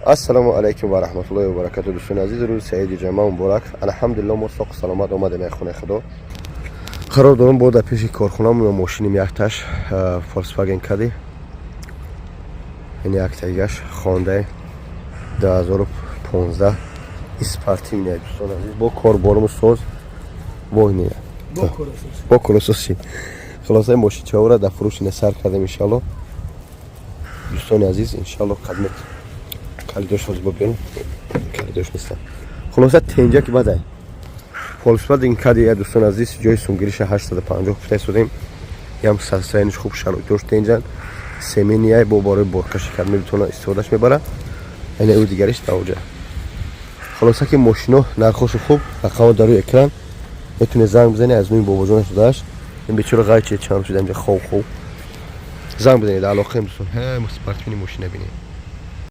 السلام علیکم و رحمت الله و برکاته. دوستان عزیز، روز سعید جمعه مبارک. الحمدلله ما ساق سلامت آمدیم خونه خدا. قرار دارم با در پیش کارخونه‌مون ماشینم یک تاش فولکسواگن کدی. این یک تایش خونده 2015 اسپارتی میاد دوستان عزیز. با کاربرم ساز وای با کلاسوسی. خلاصه ماشین چهار در فروش نثر کردیم ان شاء الله. دوستان عزیز ان شاء الله خدمت کلیداش حاضر ببینیم. کلیداش نیستن. خلاصه تنجا که بده فولکسواگن کدی دوستان عزیز جای سونگیریش 850 گفته شدیم. ям сарсайниш хуб шароитдош тенҷан семениай бо бораи боркаши кард метавона истифодаш мебара. айна ӯ дигариш давҷа. халоса ки мошино нархошу хуб рақамо дар рӯи экран метавонед занг бизанед. аз нӯи бобоҷонаш додааш ин бечора ғайчи чанд шуда инҷа хов занг бизанед. алоқаем дӯстон ҳама спортсмени мошина бинед.